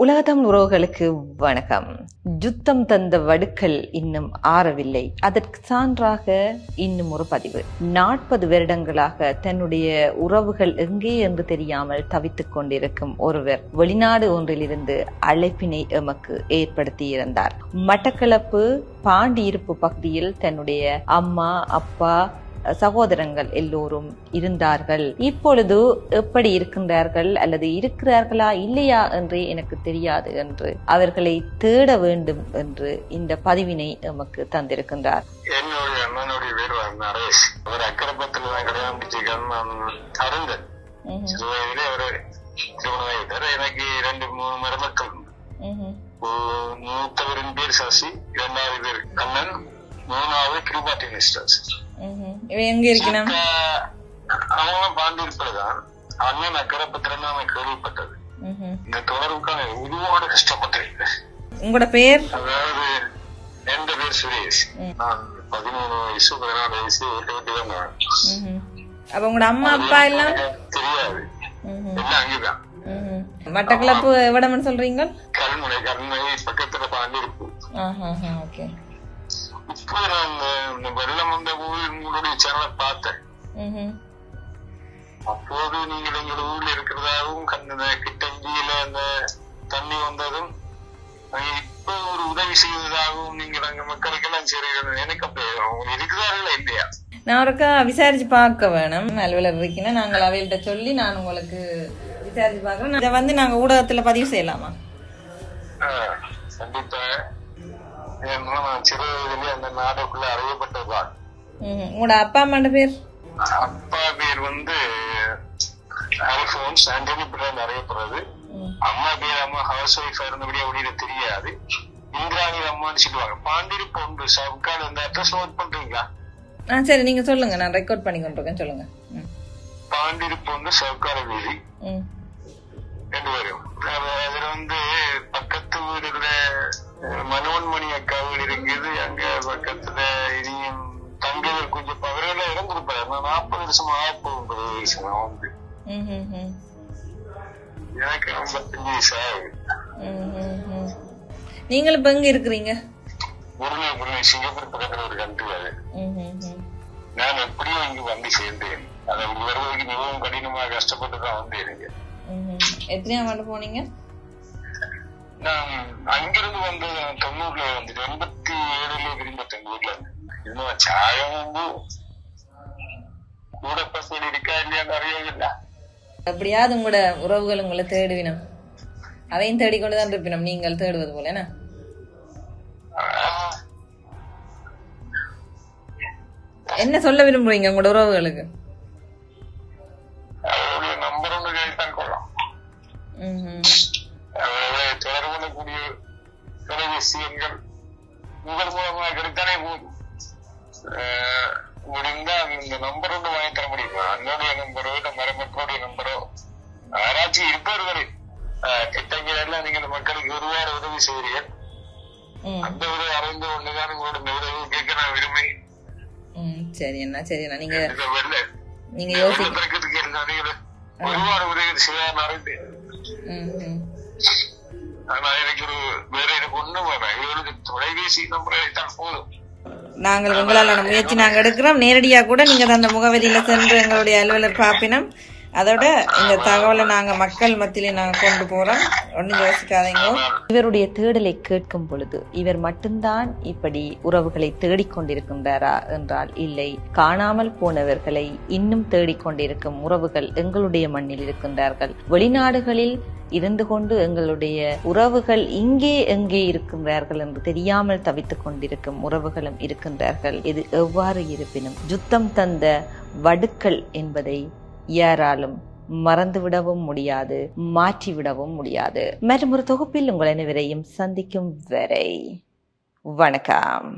உலகத்தமிழ் உறவுகளுக்கு வணக்கம். யுத்தம் தந்த வடுக்கள் இன்னும் ஆறவில்லை. அதற்கு சான்றாக இன்னும் ஒரு பதிவு. 40 வருடங்களாக தன்னுடைய உறவுகள் எங்கே என்று தெரியாமல் தவித்துக் கொண்டிருக்கும் ஒருவர் வெளிநாடு ஒன்றிலிருந்து அழைப்பினை எமக்கு ஏற்படுத்தியிருந்தார். மட்டக்களப்பு பாண்டியிருப்பு பகுதியில் தன்னுடைய அம்மா, அப்பா, சகோதரங்கள் எல்லோரும் இருந்தார்கள். இப்பொழுது எப்படி இருக்கின்றார்கள் அல்லது இருக்கிறார்களா இல்லையா என்று எனக்கு தெரியாது என்று அவர்களை தேட வேண்டும் என்று இந்த பதிவினை நமக்கு தந்திருக்கின்றார். என்னுடைய அண்ணனுடைய பேர் நரேஷ். அவர் அக்கரப்பத்தில் தான் கல்யாணம் அருந்தன். எனக்கு 2-3 மருமக்கள். மூத்தவரின் பேர் சசி, 2வது பேர் கண்ணன், 3வது கிருபாட்டி மிஸ்டர்ஸ். எங்க இருக்கணும்? அவங்களும் பாண்டியிருப்பதுதான். அண்ணன் அக்கரப்பத்திரம் தான் கேள்விப்பட்டது. இந்த தொடர்புக்கான உருவாடு கஷ்டப்பட்டிருக்கேன். உங்களோட பேர்? அதாவது என் பேர் சுரேஷ். நான் 13 வயசு 14 வயசு தான். அப்ப உங்களோட அம்மா அப்பா எல்லாம் தெரியாது, எல்லாம் அங்கேதான். மட்டக்களப்பு எவ்வளவு சொல்றீங்க? கல்முனை பக்கத்துல பாண்டியிருப்பு. இப்போ நான் இந்த வெள்ளம் வந்த போது உங்களுடைய சேனலை பார்த்தேன். அப்போது நீங்கள் எங்க ஊர்ல இருக்கிறதாகவும் கிட்டங்கியில அந்த தண்ணி வந்ததும் இப்ப ஒரு உதவி செய்வதாகவும் நீங்கள் அங்க மக்களுக்கெல்லாம் சரி எனக்கு அப்படி அவங்க இருக்கிறார்களா இல்லையா? நான் ஒருக்கா விசாரிச்சு பார்க்க வேணும். அலுவலர் இருக்கீங்கன்னா நாங்கள் அவையிட்ட சொல்லி நான் உங்களுக்கு விசாரிச்சு பார்க்கறேன். இதை வந்து நாங்க ஊடகத்துல பதிவு செய்யலாமா? கண்டிப்பா. நான் சிறு வயதிலே அந்த நாடுக்குள்ள அறியப்பட்டதுதான். உங்களோட அப்பா அம்மாண்ட பேர்? அப்பா பேர் வந்து அல்போன்ஸ் ஆண்டனி பிள்ளைன்னு அறியப்படுறது. அம்மா பேர் அம்மா ஹவுஸ் ஒய்ஃபா இருந்தபடியா அப்படியே தெரியாது. இந்திராணி அம்மான்னு சொல்லுவாங்க. பாண்டிருப்பு ஒன்று சவுக்காடு அந்த அட்ரஸ் நோட் பண்றீங்களா? சரி, நீங்க சொல்லுங்க, நான் ரெக்கார்ட் பண்ணி கொண்டிருக்கேன். சொல்லுங்க. பாண்டிருப்பு வந்து சவுக்காடு வீதி 2 பேரும். அதுல வந்து பக்கத்து வீடுல மனோன்மணி அக்கா வீடு இருக்குது. அங்க பக்கத்துல இனியும் தங்கைகள் கொஞ்சம் அவர்கள இடம் கொடுப்பாரு. நான் 40 வருஷமா 49 வயசு நான் வந்து எனக்கு 55 வயசு ஆகுது. நீங்கள் இப்ப எங்க இருக்கிறீங்க? புருணை சிங்கப்பூர் பக்கத்துல ஒரு கண்ட்ரி அது. நான் எப்படியும் இங்க வந்து சேர்ந்தேன். அதை வருவதற்கு மிகவும் கடினமாக கஷ்டப்பட்டுதான் வந்து இருங்க. எத்தனையாம் ஆண்டு போனீங்க? நான் அங்கிருந்து வந்து 90ல வந்து 87ல விரும்பத்தேன் ஊர்ல. இன்னும் சாயம் வந்து கூட பசங்க இருக்கா இல்லையான்னு அறியவில்ல. அப்படியாவது உங்களோட உறவுகள் உங்களை தேடுவினம், அதையும் தேடிக்கொண்டுதான் இருப்பினம் நீங்கள் தேடுவது போல. என்ன சொல்ல விரும்புறீங்க உங்களோட உறவுகளுக்கு? அவருடைய நம்பர் ஒன்று கைத்தான் கொள்ளலாம். தொடர்பு கொள்ளக்கூடிய தொலைபேசி எண்கள் உங்கள் மூலமாக கிடைத்தானே போதும். முடிந்தா இந்த நம்பர் ஒன்று வாங்கி தர முடியுமா? என்னுடைய நம்பரோ இந்த மருமக்களுடைய நம்பரோ யாராச்சும் இருப்பவர்களே கிட்டங்கெல்லாம் நீங்க இந்த மக்களுக்கு ஒருவாறு உதவி செய்கிறீர்கள். அந்த உதவி அறிந்து ஒண்ணுதான் உங்களோட இந்த உதவி கேட்க நான் விரும்பி. சரி அண்ணா, சரி அண்ணா. நீங்க யோசிக்கிறதுக்கு ஒருவாறு உதவி செய்ய அறிந்தேன். ஆனா எனக்கு வேற எனக்கு ஒண்ணும் வேணாம். இவருக்கு தொலைபேசி நம்பரை தான் போதும். நாங்கள் உங்களால் முயற்சி நாங்கள் எடுக்கிறோம். நேரடியாக கூட நீங்க அந்த முகவரியில சென்று எங்களுடைய அலுவலர் பாப்பினம். அதோட இந்த தகவலை நாங்க மக்கள் மத்தியில நாங்க கொண்டு போறோம். ஒன்னும் யோசிக்காதீங்க. இவருடைய தேடலை கேட்கும் பொழுது இவர் மட்டும்தான் இப்படி உறவுகளை தேடிக்கொண்டிருக்கின்றாரா என்றால் இல்லை. காணாமல் போனவர்களை இன்னும் தேடிக்கொண்டிருக்கும் உறவுகள் எங்களுடைய மண்ணில் இருக்கின்றார்கள். வெளிநாடுகளில் இருந்து கொண்டு எங்களுடைய உறவுகள் இங்கே எங்கே இருக்கின்றார்கள் என்று தெரியாமல் தவித்துக் கொண்டிருக்கும் உறவுகளும் இருக்கின்றார்கள். இது எவ்வாறு இருப்பினும் யுத்தம் தந்த வடுக்கள் என்பதை யாராலும் மறந்துவிடவும் முடியாது, மாற்றிவிடவும் முடியாது. மற்றும் ஒரு தொகுப்பில் உங்கள் அனைவரையும் சந்திக்கும் வரை வணக்கம்.